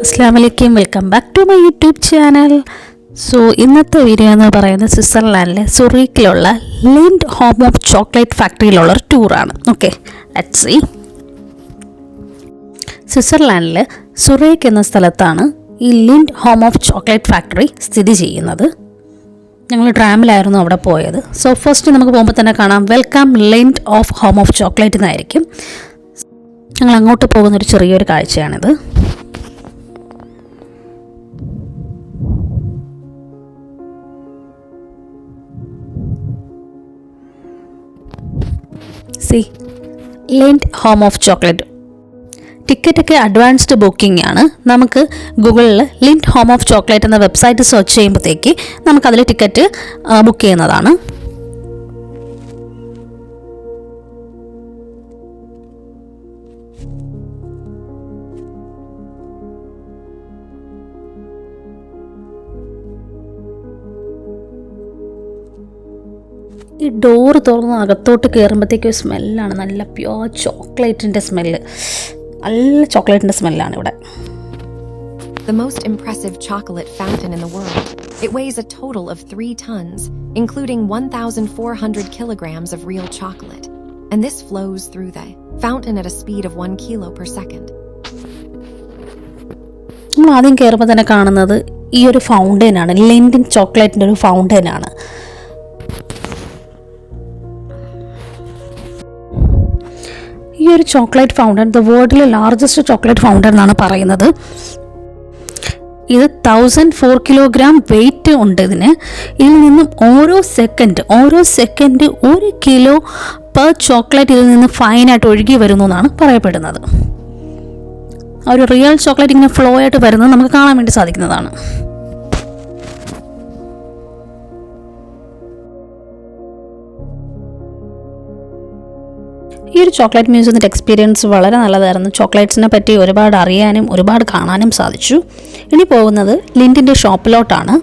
അസ്സലാമലൈക്കും, welcome back to my YouTube channel. So ഇന്നത്തെ video എന്ന് പറയുന്നത് സ്വിറ്റ്സർലാൻഡിലെ സുറീക്കിലുള്ള ലിൻഡ് ഹോം ഓഫ് ചോക്ലേറ്റ് ഫാക്ടറിയിലുള്ള ഒരു ടൂറാണ്. Okay, let's see. സ്വിറ്റ്സർലാൻഡിൽ സുറീക്ക് എന്ന സ്ഥലത്താണ് ഈ Lindt home of chocolate factory സ്ഥിതി ചെയ്യുന്നത്. ഞങ്ങൾ ട്രാമിലായിരുന്നു അവിടെ പോയത്. സോ ഫസ്റ്റ് നമുക്ക് പോകുമ്പോൾ തന്നെ കാണാം welcome Lindt of home of chocolate എന്നായിരിക്കും. ഞങ്ങൾ അങ്ങോട്ട് പോകുന്നൊരു ചെറിയൊരു കാഴ്ചയാണിത്. ലിൻഡ് ഹോം ഓഫ് ചോക്ലേറ്റ് ടിക്കറ്റൊക്കെ അഡ്വാൻസ്ഡ് ബുക്കിംഗ് ആണ്. നമുക്ക് ഗൂഗിളിൽ ലിൻഡ് ഹോം ഓഫ് ചോക്ലേറ്റ് എന്ന വെബ്സൈറ്റ് സെർച്ച് ചെയ്യുമ്പോഴത്തേക്ക് നമുക്കതിൽ ടിക്കറ്റ് ബുക്ക് ചെയ്യുന്നതാണ്. ഈ ഡോറ് തുറന്ന് അകത്തോട്ട് കയറുമ്പോഴത്തേക്ക് ഒരു സ്മെല്ലാണ്, നല്ല പ്യുവർ ചോക്ലേറ്റിൻ്റെ സ്മെല്ല്, നല്ല ചോക്ലേറ്റിൻ്റെ സ്മെല്ലാണ് ഇവിടെ. The most impressive chocolate fountain in the world. It weighs a total of 3 tons, including 1,400 kilograms of real chocolate. And this flows through the fountain at a speed of 1 kilo per second. നമ്മൾ ആദ്യം കയറുമ്പോൾ തന്നെ കാണുന്നത് ഈ ഒരു ഫൗണ്ടൈനാണ്, Lindt ചോക്ലേറ്റിൻ്റെ ഒരു ഫൗണ്ടൈനാണ്. ഈ ഒരു ചോക്ലേറ്റ് ഫൗണ്ടൻ ദ വേൾഡിലെ ലാർജസ്റ്റ് ചോക്ലേറ്റ് ഫൗണ്ടൻ എന്നാണ് പറയുന്നത്. ഇത് 1004 കിലോഗ്രാം വെയിറ്റ് ഉണ്ട് ഇതിന്. ഇതിൽ നിന്നും ഓരോ സെക്കൻഡ് 1 കിലോ പെർ ചോക്ലേറ്റ് ഇതിൽ നിന്ന് ഫൈനായിട്ട് ഒഴുകി വരുന്നു എന്നാണ് പറയപ്പെടുന്നത്. ആ ഒരു റിയൽ ചോക്ലേറ്റ് ഇങ്ങനെ ഫ്ലോ ആയിട്ട് വരുന്നത് നമുക്ക് കാണാൻ വേണ്ടി സാധിക്കുന്നതാണ്. ഈ ഒരു ചോക്ലേറ്റ് മ്യൂസിയത്തിൻ്റെ എക്സ്പീരിയൻസ് വളരെ നല്ലതായിരുന്നു. ചോക്ലേറ്റ്സിനെ പറ്റി ഒരുപാട് അറിയാനും ഒരുപാട് കാണാനും സാധിച്ചു. ഇനി പോകുന്നത് ലിൻഡിൻ്റെ ഷോപ്പിലോട്ടാണ്.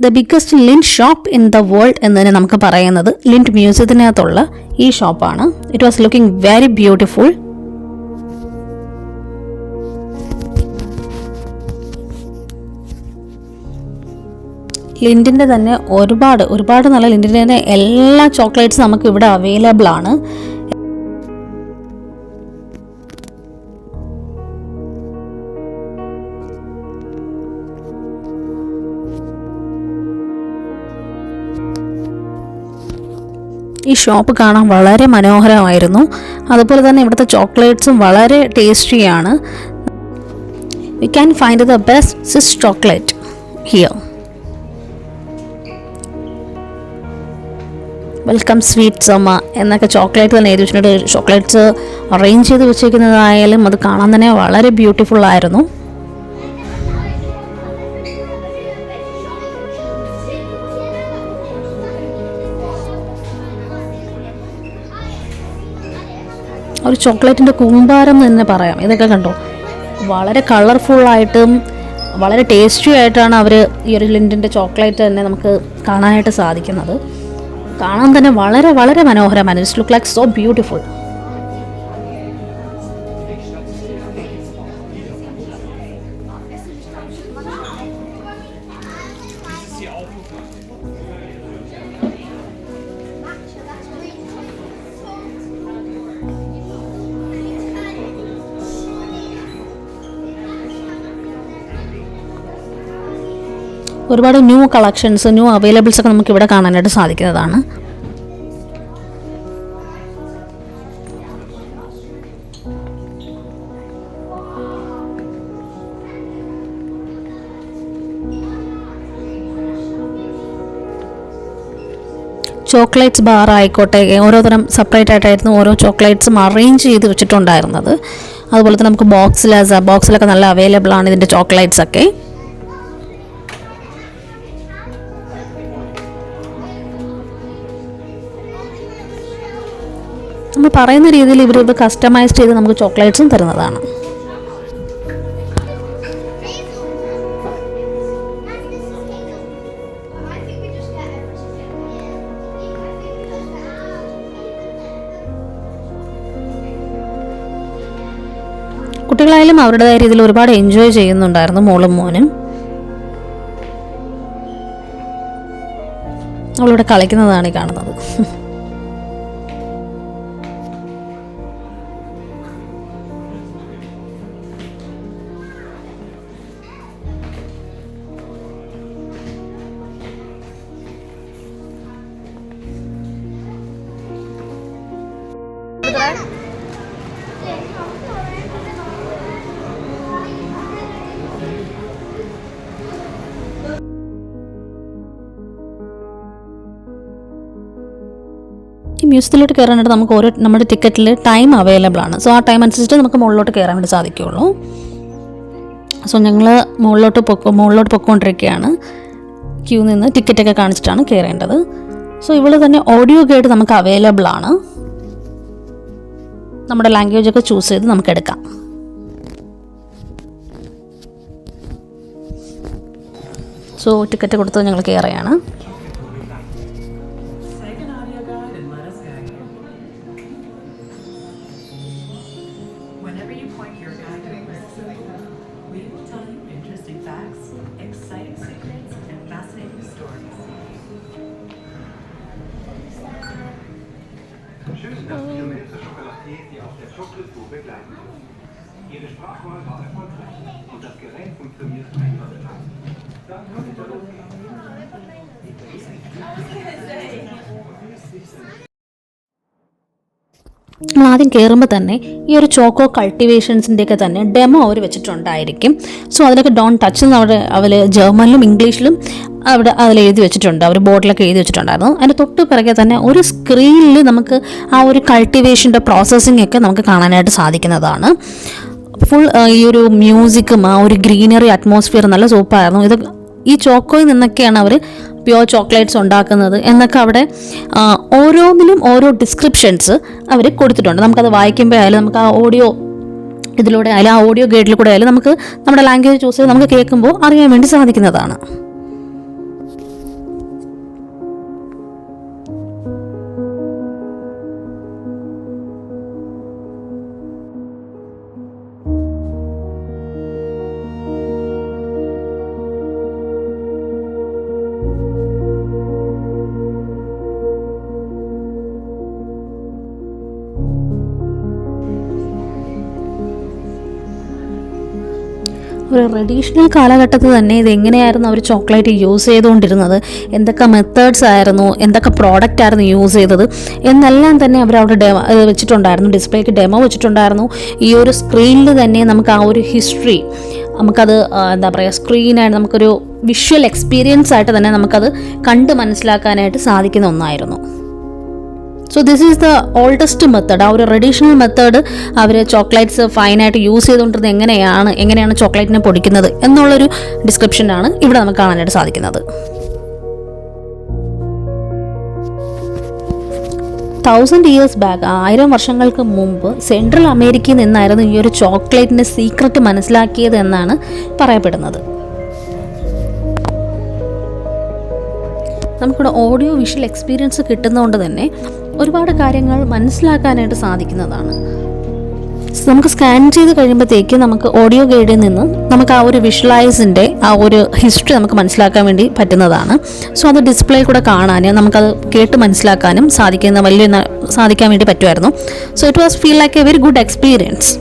The biggest Lindt shop in the world എന്നതിന് നമുക്ക് പറയുന്നത് ലിൻഡ് മ്യൂസിയത്തിനകത്തുള്ള ഈ ഷോപ്പാണ്. It was looking very beautiful. ലിൻഡിൻ്റെ തന്നെ ഒരുപാട് നല്ല ലിൻഡിൻ്റെ തന്നെ എല്ലാ ചോക്ലേറ്റ്സും നമുക്ക് ഇവിടെ അവൈലബിൾ ആണ്. ഈ ഷോപ്പ് കാണാൻ വളരെ മനോഹരമായിരുന്നു. അതുപോലെ തന്നെ ഇവിടുത്തെ ചോക്ലേറ്റ്സും വളരെ ടേസ്റ്റിയാണ്. We can find the best Swiss chocolate here. Welcome sweet summer എന്നൊക്കെ ചോക്ലേറ്റ് തന്നെ എഴുതി വെച്ചിട്ടുണ്ട്. ചോക്ലേറ്റ്സ് അറേഞ്ച് ചെയ്ത് വെച്ചിരിക്കുന്നതായാലും അത് കാണാൻ തന്നെ വളരെ ബ്യൂട്ടിഫുൾ ആയിരുന്നു. ഒരു ചോക്ലേറ്റിൻ്റെ കൂമ്പാരം എന്ന് തന്നെ പറയാം. ഇതൊക്കെ കണ്ടോ, വളരെ കളർഫുള്ളായിട്ടും വളരെ ടേസ്റ്റി ആയിട്ടാണ് അവർ ഈ ഒരു ലിൻഡിൻ്റെ ചോക്ലേറ്റ് തന്നെ നമുക്ക് കാണാനായിട്ട് സാധിക്കുന്നത്. കാണാൻ തന്നെ വളരെ വളരെ മനോഹരമാണ്. It's look like so beautiful. ഒരുപാട് ന്യൂ കളക്ഷൻസ്, ന്യൂ അവൈലബിൾസ് ഒക്കെ നമുക്ക് ഇവിടെ കാണാനായിട്ട് സാധിക്കുന്നതാണ്. ചോക്ലേറ്റ്സ് ബാർ ആയിക്കോട്ടെ, ഓരോതരം സെപ്പറേറ്റ് ആയിട്ടായിരുന്നു ഓരോ ചോക്ലേറ്റ്സും അറേഞ്ച് ചെയ്ത് വെച്ചിട്ടുണ്ടായിരുന്നത്. അതുപോലെ തന്നെ നമുക്ക് ബോക്സിലൊക്കെ നല്ല അവൈലബിൾ ആണ് ഇതിൻ്റെ ചോക്ലേറ്റ്സ് ഒക്കെ. നമ്മൾ പറയുന്ന രീതിയിൽ ഇവർ ഇത് കസ്റ്റമൈസ് ചെയ്ത് നമുക്ക് ചോക്ലേറ്റ്സും തരുന്നതാണ്. കുട്ടികളായാലും അവരുടേതായ രീതിയിൽ ഒരുപാട് എൻജോയ് ചെയ്യുന്നുണ്ടായിരുന്നു മോളും മോനും. അവളിവിടെ കളിക്കുന്നതാണ് ഈ കാണുന്നത്. ഈ മ്യൂസിയത്തിലോട്ട് കയറാനായിട്ട് നമുക്ക് നമ്മുടെ ടിക്കറ്റിൽ ടൈം അവൈലബിൾ ആണ്. സോ ആ ടൈം അനുസരിച്ചിട്ട് നമുക്ക് മുകളിലോട്ട് കയറാൻ വേണ്ടി സാധിക്കുകയുള്ളൂ. സോ ഞങ്ങൾ മുകളിലോട്ട് പൊയ്ക്കൊണ്ടിരിക്കുകയാണ്. ക്യൂ നിന്ന് ടിക്കറ്റൊക്കെ കാണിച്ചിട്ടാണ് കയറേണ്ടത്. സോ ഇവിടെ തന്നെ ഓഡിയോ ഗൈഡ് നമുക്ക് അവൈലബിൾ ആണ്. നമ്മുടെ ലാംഗ്വേജൊക്കെ ചൂസ് ചെയ്ത് നമുക്ക് എടുക്കാം. സോ ടിക്കറ്റ് കൊടുത്ത് ഞങ്ങൾ കയറുകയാണ്. Schön, dass vietnamesische Chocolatiers Sie auf der Chocolate Tour begleiten. Ihre Sprachwahl war erfolgreich und das Gerät funktioniert einwandfrei. Dann können Sie losgehen. ആദ്യം കയറുമ്പോൾ തന്നെ ഈ ഒരു ചോക്കോ കൾട്ടിവേഷൻസിൻ്റെയൊക്കെ തന്നെ ഡെമോ അവർ വെച്ചിട്ടുണ്ടായിരിക്കും. സോ അതിലൊക്കെ ഡോൺ ടച്ച് എന്ന് അവർ ജർമ്മനിലും ഇംഗ്ലീഷിലും അതിൽ എഴുതി വെച്ചിട്ടുണ്ട്. അവർ ബോർഡിലൊക്കെ എഴുതി വെച്ചിട്ടുണ്ടായിരുന്നു. അതിൻ്റെ തൊട്ട് പിറകെ തന്നെ ഒരു സ്ക്രീനിൽ നമുക്ക് ആ ഒരു കൾട്ടിവേഷൻ്റെ പ്രോസസ്സിംഗ് ഒക്കെ നമുക്ക് കാണാനായിട്ട് സാധിക്കുന്നതാണ്. ഫുൾ ഈ ഒരു മ്യൂസിക്കും ആ ഒരു ഗ്രീനറി അറ്റ്മോസ്ഫിയർ നല്ല സൂപ്പറായിരുന്നു. ഇത് ഈ ചോക്കോയിൽ നിന്നൊക്കെയാണ് അവർ പ്യുവർ ചോക്ലേറ്റ്സ് ഉണ്ടാക്കുന്നത് എന്നൊക്കെ അവിടെ ഓരോന്നിലും ഓരോ ഡിസ്ക്രിപ്ഷൻസ് അവർ കൊടുത്തിട്ടുണ്ട്. നമുക്കത് വായിക്കുമ്പോൾ ആയാലും നമുക്ക് ആ ഓഡിയോ ഇതിലൂടെ ആയാലും ആ ഓഡിയോ ഗൈഡിൽ കൂടെ ആയാലും നമുക്ക് നമ്മുടെ ലാംഗ്വേജ് ചൂസ് ചെയ്ത് നമുക്ക് കേൾക്കുമ്പോൾ അറിയാൻ വേണ്ടി സാധിക്കുന്നതാണ്. ഒരു ട്രഡീഷണൽ കാലഘട്ടത്തിൽ തന്നെ ഇതെങ്ങനെയായിരുന്നു അവർ ചോക്ലേറ്റ് യൂസ് ചെയ്തുകൊണ്ടിരുന്നത്, എന്തൊക്കെ മെത്തേഡ്സ് ആയിരുന്നു, എന്തൊക്കെ പ്രോഡക്റ്റ് ആയിരുന്നു യൂസ് ചെയ്തത് എന്നെല്ലാം തന്നെ അവരവിടെ വെച്ചിട്ടുണ്ടായിരുന്നു. ഡിസ്പ്ലേക്ക് ഡെമോ വെച്ചിട്ടുണ്ടായിരുന്നു. ഈ ഒരു സ്ക്രീനിൽ തന്നെ നമുക്ക് ആ ഒരു ഹിസ്റ്ററി നമുക്കത് എന്താ പറയുക സ്ക്രീനായിട്ട് നമുക്കൊരു വിഷ്വൽ എക്സ്പീരിയൻസ് ആയിട്ട് തന്നെ നമുക്കത് കണ്ട് മനസ്സിലാക്കാനായിട്ട് സാധിക്കുന്ന ഒന്നായിരുന്നു. So this is the oldest method. ആ ഒരു ട്രഡീഷണൽ മെത്തേഡ് അവർ ചോക്ലേറ്റ്സ് ഫൈനായിട്ട് യൂസ് ചെയ്തുകൊണ്ടിരുന്നത് എങ്ങനെയാണ് ചോക്ലേറ്റിനെ പൊടിക്കുന്നത് എന്നുള്ളൊരു ഡിസ്ക്രിപ്ഷനാണ് ഇവിടെ നമുക്ക് കാണാനായിട്ട് സാധിക്കുന്നത്. 1000 years ബാക്ക് 1000 വർഷങ്ങൾക്ക് മുമ്പ് സെൻട്രൽ അമേരിക്കയിൽ നിന്നായിരുന്നു ഈ ഒരു ചോക്ലേറ്റിൻ്റെ സീക്രട്ട് മനസ്സിലാക്കിയത് എന്നാണ് പറയപ്പെടുന്നത്. നമുക്കിവിടെ ഓഡിയോ വിഷ്വൽ എക്സ്പീരിയൻസ് കിട്ടുന്നതുകൊണ്ട് തന്നെ ഒരുപാട് കാര്യങ്ങൾ മനസ്സിലാക്കാനായിട്ട് സാധിക്കുന്നതാണ്. നമുക്ക് സ്കാൻ ചെയ്ത് കഴിയുമ്പോഴത്തേക്ക് നമുക്ക് ഓഡിയോ ഗൈഡിൽ നിന്നും നമുക്ക് ആ ഒരു വിഷ്വലൈസിൻ്റെ ആ ഒരു ഹിസ്റ്ററി നമുക്ക് മനസ്സിലാക്കാൻ വേണ്ടി പറ്റുന്നതാണ്. സോ അത് ഡിസ്പ്ലേ കൂടെ കാണാനും നമുക്കത് കേട്ട് മനസ്സിലാക്കാനും സാധിക്കാൻ വേണ്ടി പറ്റുമായിരുന്നു. So it was feel like A very good experience.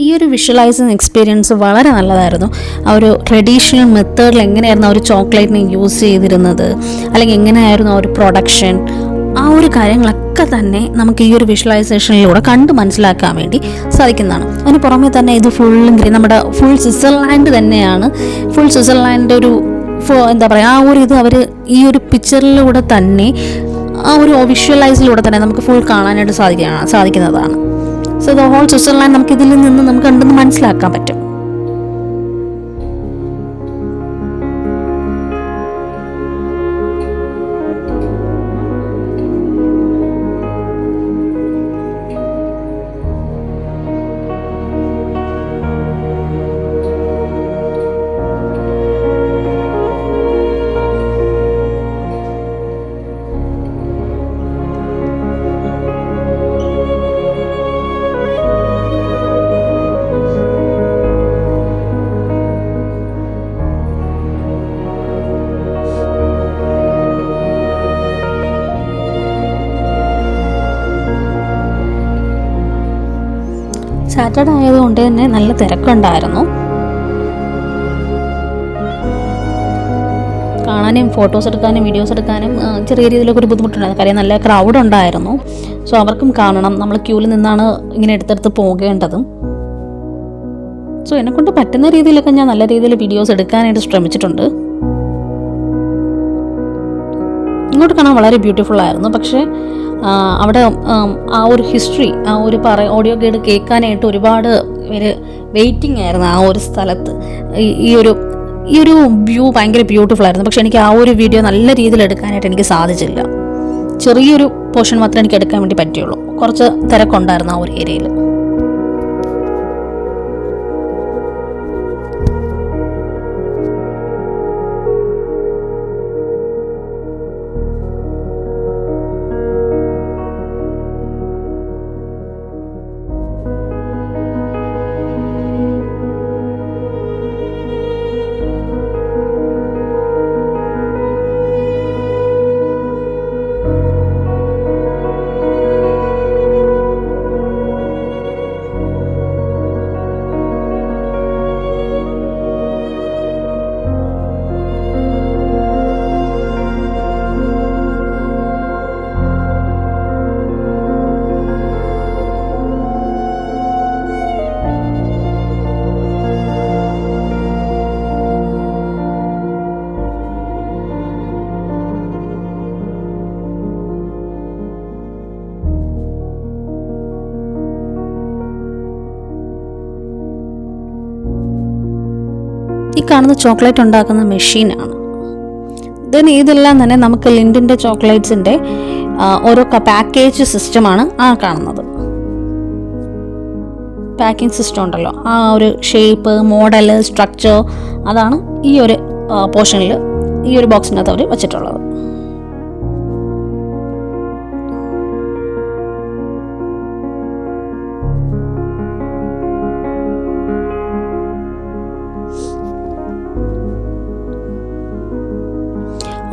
ഈ ഒരു വിഷ്വലൈസിങ് എക്സ്പീരിയൻസ് വളരെ നല്ലതായിരുന്നു. ആ ഒരു ട്രഡീഷണൽ മെത്തേഡിൽ എങ്ങനെയായിരുന്നു ആ ഒരു ചോക്ലേറ്റിനെ യൂസ് ചെയ്തിരുന്നത്, അല്ലെങ്കിൽ എങ്ങനെയായിരുന്നു ആ ഒരു പ്രൊഡക്ഷൻ, ആ ഒരു കാര്യങ്ങളൊക്കെ തന്നെ നമുക്ക് ഈ ഒരു വിഷ്വലൈസേഷനിലൂടെ കണ്ട് മനസ്സിലാക്കാൻ വേണ്ടി സാധിക്കുന്നതാണ്. അതിന് പുറമെ തന്നെ ഇത് നമ്മുടെ ഫുൾ സ്വിറ്റ്സർലാൻഡ് തന്നെയാണ്. ഫുൾ സ്വിറ്റ്സർലാൻഡിൻ്റെ ഒരു എന്താ പറയുക ആ ഒരു ഇത് അവർ ഈ ഒരു പിക്ചറിലൂടെ തന്നെ ആ ഒരു വിഷ്വലൈസിലൂടെ തന്നെ നമുക്ക് ഫുൾ കാണാനായിട്ട് സാധിക്കുന്നതാണ്. സോ ദ ഹോൾ സ്വിറ്റ്സർലാൻഡ് നമുക്ക് ഇതിൽ നിന്ന് നമുക്ക് കണ്ടെന്ന് മനസ്സിലാക്കാൻ പറ്റും. സാറ്റർഡേ ആയതുകൊണ്ട് തന്നെ നല്ല തിരക്കുണ്ടായിരുന്നു. കാണാനും ഫോട്ടോസ് എടുക്കാനും വീഡിയോസ് എടുക്കാനും ചെറിയ രീതിയിലൊക്കെ ഒരു ബുദ്ധിമുട്ടുണ്ടായിരുന്നു. കാര്യം നല്ല ക്രൗഡ് ഉണ്ടായിരുന്നു. സോ അവർക്കും കാണണം. നമ്മൾ ക്യൂവിൽ നിന്നാണ് ഇങ്ങനെ എടുത്തെടുത്ത് പോകേണ്ടതും. സോ എന്നെക്കൊണ്ട് പറ്റുന്ന രീതിയിലൊക്കെ ഞാൻ നല്ല രീതിയിൽ വീഡിയോസ് എടുക്കാനായിട്ട് ശ്രമിച്ചിട്ടുണ്ട്. ഇങ്ങോട്ട് കാണാൻ വളരെ ബ്യൂട്ടിഫുൾ ആയിരുന്നു. പക്ഷേ അവിടെ ആ ഒരു ഹിസ്റ്ററി, ആ ഒരു ഓഡിയോ ഗൈഡ് കേൾക്കാനായിട്ട് ഒരുപാട് പേര് വെയിറ്റിംഗ് ആയിരുന്നു ആ ഒരു സ്ഥലത്ത്. ഈ ഒരു വ്യൂ ഭയങ്കര ബ്യൂട്ടിഫുൾ ആയിരുന്നു. പക്ഷെ എനിക്ക് ആ ഒരു വീഡിയോ നല്ല രീതിയിൽ എടുക്കാനായിട്ട് എനിക്ക് സാധിച്ചില്ല. ചെറിയൊരു പോർഷൻ മാത്രമേ എനിക്ക് എടുക്കാൻ വേണ്ടി പറ്റുള്ളൂ. കുറച്ച് തിരക്കുണ്ടായിരുന്നു ആ ഒരു ഏരിയയിൽ. ഈ കാണുന്ന ചോക്ലേറ്റ് ഉണ്ടാക്കുന്ന മെഷീനാണ്. ദെൻ ഇതെല്ലാം തന്നെ നമുക്ക് ലിൻഡിൻ്റെ ചോക്ലേറ്റ്സിൻ്റെ ഓരോ പാക്കേജ് സിസ്റ്റമാണ് കാണുന്നത്. പാക്കിംഗ് സിസ്റ്റം ഉണ്ടല്ലോ, ആ ഒരു ഷേപ്പ്, മോഡൽ, സ്ട്രക്ചർ, അതാണ് ഈ ഒരു പോർഷനിൽ, ഈ ഒരു ബോക്സിനകത്ത് അവർ വെച്ചിട്ടുള്ളത്.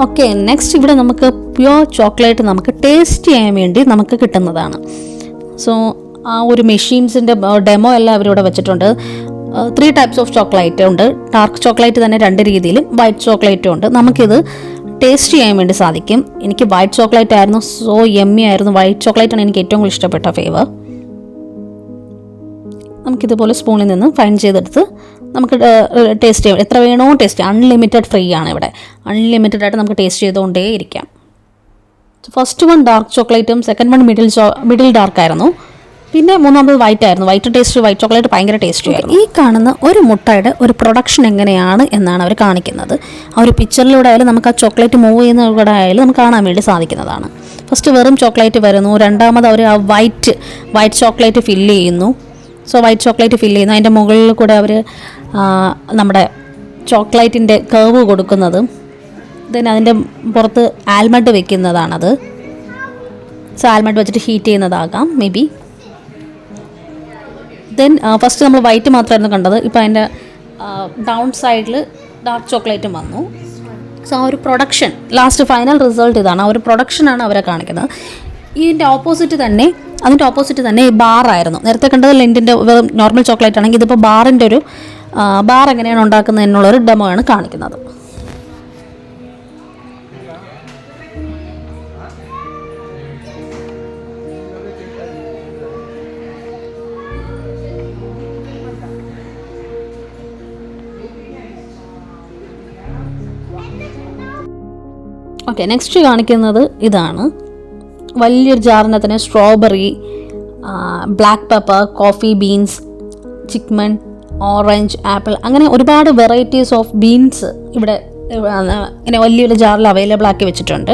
ഓക്കെ, നെക്സ്റ്റ് ഇവിടെ നമുക്ക് പ്യുവർ ചോക്ലേറ്റ് നമുക്ക് ടേസ്റ്റ് ചെയ്യാൻ വേണ്ടി നമുക്ക് കിട്ടുന്നതാണ്. സോ ആ ഒരു മെഷീൻസിൻ്റെ ഡെമോ എല്ലാം അവരിവിടെ വെച്ചിട്ടുണ്ട്. 3 ടൈപ്സ് ഓഫ് ചോക്ലേറ്റ് ഉണ്ട്. ഡാർക്ക് ചോക്ലേറ്റ് തന്നെ 2 രീതിയിലും, വൈറ്റ് ചോക്ലേറ്റും ഉണ്ട്. നമുക്കിത് ടേസ്റ്റ് ചെയ്യാൻ വേണ്ടി സാധിക്കും. എനിക്ക് വൈറ്റ് ചോക്ലേറ്റ് ആയിരുന്നു, സോ യമ്മി ആയിരുന്നു. വൈറ്റ് ചോക്ലേറ്റാണ് എനിക്ക് ഏറ്റവും കൂടുതൽ ഇഷ്ടപ്പെട്ട ഫ്ലേവർ. നമുക്കിതുപോലെ സ്പൂണിൽ നിന്ന് ഫൈൻ ചെയ്തെടുത്ത് നമുക്ക് ടേസ്റ്റ് ചെയ്യാം. എത്ര വേണോ ടേസ്റ്റ് ചെയ്യാം. അൺലിമിറ്റഡ് ഫ്രീ ആണ് ഇവിടെ. അൺലിമിറ്റഡ് ആയിട്ട് നമുക്ക് ടേസ്റ്റ് ചെയ്തുകൊണ്ടേ ഇരിക്കാം. ഫസ്റ്റ് വൺ ഡാർക്ക് ചോക്ലേറ്റും സെക്കൻഡ് വൺ മിഡിൽ ഡാർക്ക് ആയിരുന്നു. പിന്നെ മൂന്നാമത് വൈറ്റ് ആയിരുന്നു. വൈറ്റ് ചോക്ലേറ്റ് ഭയങ്കര ടേസ്റ്റി ആയിരുന്നു. ഈ കാണുന്ന ഒരു മുട്ടയുടെ ഒരു പ്രൊഡക്ഷൻ എങ്ങനെയാണ് എന്നാണ് അവർ കാണിക്കുന്നത്. ആ ഒരു പിക്ചറിലൂടെ ആയാലും നമുക്ക് ആ ചോക്ലേറ്റ് മൂവ് ചെയ്യുന്നതിലൂടെ ആയാലും നമുക്ക് കാണാൻ വേണ്ടി സാധിക്കുന്നതാണ്. ഫസ്റ്റ് വെറും ചോക്ലേറ്റ് വരുന്നു. രണ്ടാമത് അവർ ആ വൈറ്റ് ചോക്ലേറ്റ് ഫില്ല് ചെയ്യുന്നു. സോ വൈറ്റ് ചോക്ലേറ്റ് ഫില്ല് ചെയ്യുന്നു. അതിൻ്റെ മുകളിൽ കൂടെ അവർ നമ്മുടെ ചോക്ലേറ്റിൻ്റെ കർവ് കൊടുക്കുന്നത്. ദെൻ അതിൻ്റെ പുറത്ത് ആൽമണ്ട് വെക്കുന്നതാണത്. സോ ആൽമണ്ട് വെച്ചിട്ട് ഹീറ്റ് ചെയ്യുന്നതാകാം മേ ബി. ദെൻ ഫസ്റ്റ് നമ്മൾ വൈറ്റ് മാത്രമായിരുന്നു കണ്ടത്. ഇപ്പോൾ അതിൻ്റെ ഡൗൺ സൈഡിൽ ഡാർക്ക് ചോക്ലേറ്റും വന്നു. സോ ആ ഒരു പ്രൊഡക്ഷൻ, ലാസ്റ്റ് ഫൈനൽ റിസൾട്ട് ഇതാണ്. ആ ഒരു പ്രൊഡക്ഷനാണ് അവരെ കാണിക്കുന്നത്. അതിൻ്റെ ഓപ്പോസിറ്റ് തന്നെ ഈ ബാറായിരുന്നു. നേരത്തെ കണ്ടത് ലിൻഡിൻ്റെ നോർമൽ ചോക്ലേറ്റ് ആണെങ്കിൽ ഇതിപ്പോൾ ബാറിൻ്റെ ഒരു ബാർ എങ്ങനെയാണ് ഉണ്ടാക്കുന്നത് എന്നുള്ളൊരു ഡെമോ ആണ് കാണിക്കുന്നത്. ഓക്കെ, നെക്സ്റ്റ് കാണിക്കുന്നത് ഇതാണ്. വലിയൊരു ജാറിനകത്തിന് strawberry, black pepper, coffee beans, cinnamon, orange, apple, അങ്ങനെ ഒരുപാട് വെറൈറ്റീസ് ഓഫ് ബീൻസ് ഇവിടെ ഇങ്ങനെ വലിയൊരു ജാറിൽ അവൈലബിൾ ആക്കി വെച്ചിട്ടുണ്ട്.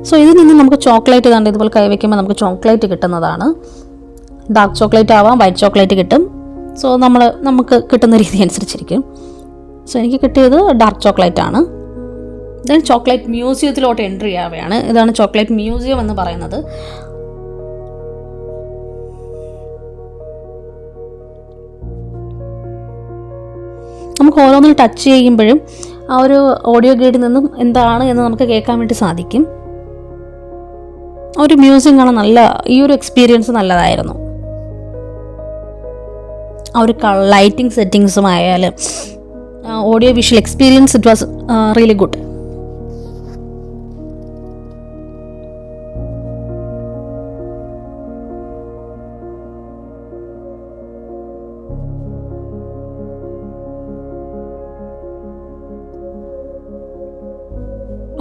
സോ ഇതിൽ നിന്ന് നമുക്ക് ചോക്ലേറ്റ് തന്നെ ഇതുപോലെ കൈവയ്ക്കുമ്പോൾ നമുക്ക് ചോക്ലേറ്റ് കിട്ടുന്നതാണ്. ഡാർക്ക് ചോക്ലേറ്റ് ആവാം, വൈറ്റ് ചോക്ലേറ്റ് കിട്ടും. സോ നമുക്ക് കിട്ടുന്ന രീതി അനുസരിച്ചിരിക്കും. സോ എനിക്ക് കിട്ടിയത് ഡാർക്ക് ചോക്ലേറ്റ് ആണ്. ദെൻ ചോക്ലേറ്റ് മ്യൂസിയത്തിലോട്ട് എൻട്രി ആവുകയാണ്. ഇതാണ് ചോക്ലേറ്റ് മ്യൂസിയം എന്ന് പറയുന്നത്. നമുക്ക് ഓരോന്നിൽ ടച്ച് ചെയ്യുമ്പോഴും ആ ഒരു ഓഡിയോ ഗൈഡിൽ നിന്നും എന്താണ് എന്ന് നമുക്ക് കേൾക്കാൻ വേണ്ടി സാധിക്കും. ഒരു മ്യൂസിയം കാണാൻ ഈ ഒരു എക്സ്പീരിയൻസ് നല്ലതായിരുന്നു. ആ ഒരു ലൈറ്റിംഗ് സെറ്റിങ്സും ആയാലും audio visual experience it was really good.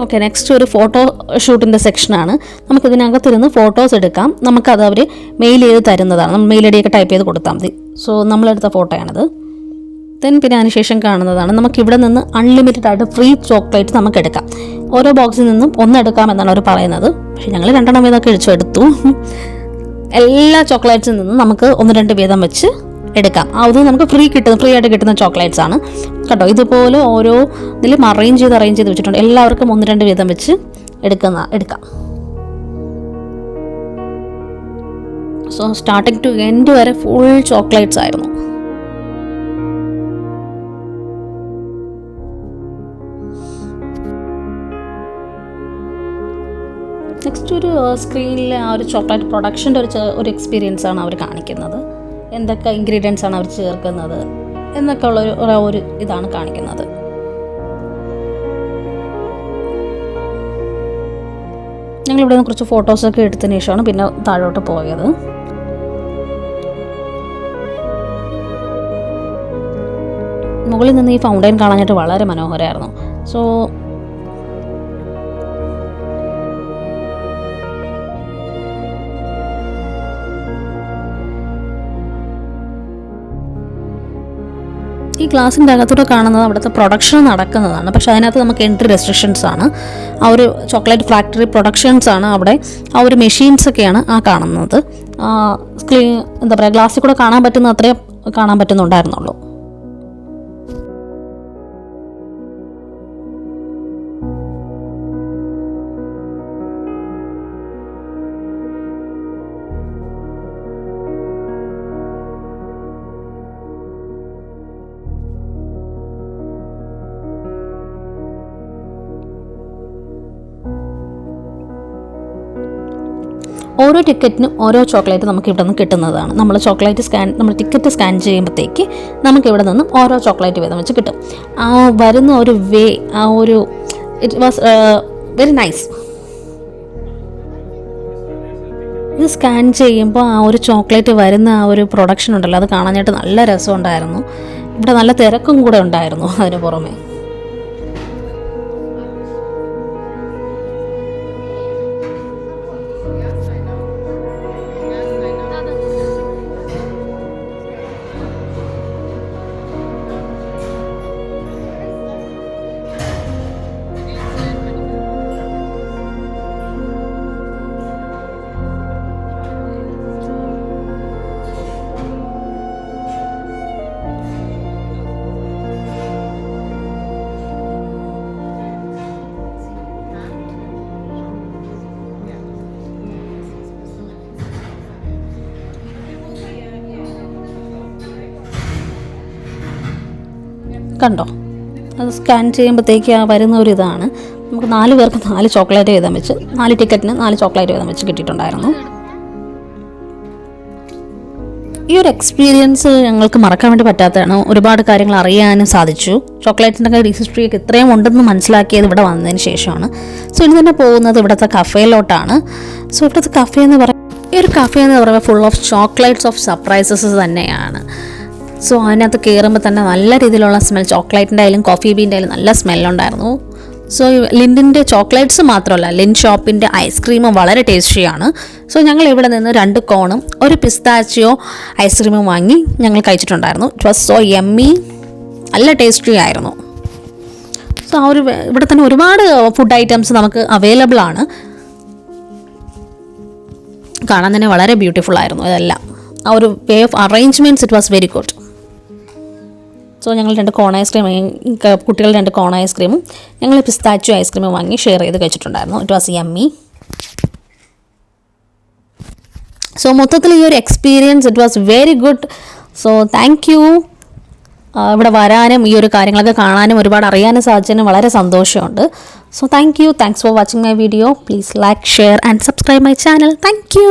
Okay, next ഒരു ഫോട്ടോ ഷൂട്ടിൻ്റെ സെക്ഷനാണ്. നമുക്കിതിനകത്തിരുന്ന് ഫോട്ടോസ് എടുക്കാം. നമുക്കത് അവർ മെയിൽ ചെയ്ത് തരുന്നതാണ്. നമ്മൾ മെയിൽ ഐ ഡിയൊക്കെ ടൈപ്പ് ചെയ്ത് കൊടുത്താൽ മതി. സോ നമ്മളെടുത്ത ഫോട്ടോയാണിത്. പിന്നെ അതിനുശേഷം കാണുന്നതാണ് നമുക്കിവിടെ നിന്ന് അൺലിമിറ്റഡ് ആയിട്ട് ഫ്രീ ചോക്ലേറ്റ് നമുക്ക് എടുക്കാം. ഓരോ ബോക്സിൽ നിന്നും ഒന്നെടുക്കാം എന്നാണ് അവർ പറയുന്നത്. പക്ഷേ ഞങ്ങൾ 2 വീതമൊക്കെ എടുത്തു. എല്ലാ ചോക്ലേറ്റ്സിൽ നിന്നും നമുക്ക് 1-2 വീതം വെച്ച് എടുക്കാം. അത് നമുക്ക് ഫ്രീ ആയിട്ട് കിട്ടുന്ന ചോക്ലേറ്റ്സ് ആണ് കേട്ടോ. ഇതുപോലെ ഓരോ ഇതിലും അറേഞ്ച് ചെയ്ത് വെച്ചിട്ടുണ്ട്. എല്ലാവർക്കും 1-2 വീതം വെച്ച് എടുക്കാം. സോ സ്റ്റാർട്ടിങ് ടു എൻഡ് വരെ ഫുൾ ചോക്ലേറ്റ്സ് ആയിരുന്നു. നെക്സ്റ്റ് ഒരു സ്ക്രീനിലെ ആ ഒരു ചോക്ലേറ്റ് പ്രൊഡക്ഷൻ്റെ ഒരു എക്സ്പീരിയൻസ് ആണ് അവർ കാണിക്കുന്നത്. എന്തൊക്കെ ഇൻഗ്രീഡിയൻസ് ആണ് അവർ ചേർക്കുന്നത് എന്നൊക്കെ ഉള്ള ഒരു ഇതാണ് കാണിക്കുന്നത്. ഞങ്ങളിവിടെ നിന്ന് കുറച്ച് ഫോട്ടോസൊക്കെ എടുത്തതിന് ശേഷമാണ് പിന്നെ താഴോട്ട് പോയത്. മുകളിൽ നിന്ന് ഈ ഫൗണ്ടൈൻ കാണാനായിട്ട് വളരെ മനോഹരമായിരുന്നു. സോ ഈ ഗ്ലാസിൻ്റെ അകത്തൂടെ കാണുന്നത് അവിടുത്തെ പ്രൊഡക്ഷൻ നടക്കുന്നതാണ്. പക്ഷേ അതിനകത്ത് നമുക്ക് എൻട്രി റെസ്ട്രിക്ഷൻസ് ആണ്. ആ ഒരു ചോക്ലേറ്റ് ഫാക്ടറി പ്രൊഡക്ഷൻസ് ആണ് അവിടെ. ആ ഒരു മെഷീൻസൊക്കെയാണ് കാണുന്നത്. എന്താ പറയുക, ഗ്ലാസ്സിൽ കൂടെ കാണാൻ പറ്റുന്ന അത്രയും കാണാൻ പറ്റുന്നുണ്ടായിരുന്നുള്ളൂ. ഓരോ ടിക്കറ്റിനും ഓരോ ചോക്ലേറ്റ് നമുക്ക് ഇവിടെ നിന്ന് കിട്ടുന്നതാണ്. നമ്മൾ ടിക്കറ്റ് സ്കാൻ ചെയ്യുമ്പോഴത്തേക്ക് നമുക്ക് ഇവിടെ നിന്നും ഓരോ ചോക്ലേറ്റ് വീതം വെച്ച് കിട്ടും. ആ വരുന്ന ഒരു ഇറ്റ് വാസ് വെരി നൈസ്. ഇത് സ്കാൻ ചെയ്യുമ്പോൾ ആ ഒരു ചോക്ലേറ്റ് വരുന്ന ആ ഒരു പ്രൊഡക്ഷൻ ഉണ്ടല്ലോ, അത് കാണാനായിട്ട് നല്ല രസമുണ്ടായിരുന്നു. ഇവിടെ നല്ല തിരക്കും കൂടെ ഉണ്ടായിരുന്നു അതിന് പുറമെ. കണ്ടോ, അത് സ്കാൻ ചെയ്യുമ്പോഴത്തേക്ക് ആ വരുന്ന ഒരു ഇതാണ്. നമുക്ക് 4 പേർക്ക് 4 ചോക്ലേറ്റ് വീതം വെച്ച് 4 ടിക്കറ്റിന് 4 ചോക്ലേറ്റ് വീതം വെച്ച് കിട്ടിയിട്ടുണ്ടായിരുന്നു. ഈ ഒരു എക്സ്പീരിയൻസ് ഞങ്ങൾക്ക് മറക്കാൻ വേണ്ടി പറ്റാത്തതാണ്. ഒരുപാട് കാര്യങ്ങൾ അറിയാനും സാധിച്ചു. ചോക്ലേറ്റിൻ്റെ ഹിസ്റ്ററിയൊക്കെ ഇത്രയും ഉണ്ടെന്ന് മനസ്സിലാക്കിയത് ഇവിടെ വന്നതിന് ശേഷമാണ്. സോ ഇനി തന്നെ പോകുന്നത് ഇവിടുത്തെ കഫേയിലോട്ടാണ്. സോ ഇവിടുത്തെ കഫേ എന്ന് പറയുമ്പോൾ full of chocolates of surprises തന്നെയാണ്. സോ അതിനകത്ത് കയറുമ്പോൾ തന്നെ നല്ല രീതിയിലുള്ള സ്മെൽ, ചോക്ലേറ്റിൻ്റെ ആയാലും കോഫി ബീൻ്റെ ആയാലും നല്ല സ്മെല്ലുണ്ടായിരുന്നു. സോ ലിൻഡിൻ്റെ ചോക്ലേറ്റ്സ് മാത്രമല്ല, ലിൻ ഷോപ്പിൻ്റെ ഐസ്ക്രീമും വളരെ ടേസ്റ്റിയാണ്. സോ ഞങ്ങൾ ഇവിടെ നിന്ന് 2 കോണും 1 പിസ്താച്ചിയോ ഐസ്ക്രീമും വാങ്ങി ഞങ്ങൾ കഴിച്ചിട്ടുണ്ടായിരുന്നു. ഇറ്റ് വാസ് സോ യമ്മി, നല്ല ടേസ്റ്റി ആയിരുന്നു. സോ ഇവിടെ തന്നെ ഒരുപാട് ഫുഡ് ഐറ്റംസ് നമുക്ക് അവൈലബിൾ ആണ്. കാണാൻ തന്നെ വളരെ ബ്യൂട്ടിഫുൾ ആയിരുന്നു ഇതെല്ലാം. ആ ഒരു way of arrangements it was very good. So ഞങ്ങൾ 2 കോൺ ഐസ്ക്രീം, കുട്ടികൾ 2 കോൺ ഐസ്ക്രീമും ഞങ്ങൾ പിസ്താച്ചിയോ ഐസ്ക്രീമും വാങ്ങി ഷെയർ ചെയ്ത് കഴിച്ചിട്ടുണ്ടായിരുന്നു. It was yummy. സോ മൊത്തത്തിൽ ഈ ഒരു experience it was very good. So thank you. ഇവിടെ വരാനും ഈ ഒരു കാര്യങ്ങളൊക്കെ കാണാനും ഒരുപാട് അറിയാനും സാധിച്ചതിന് വളരെ സന്തോഷമുണ്ട്. So thanks for watching my video. Please like, share and subscribe my channel. Thank you.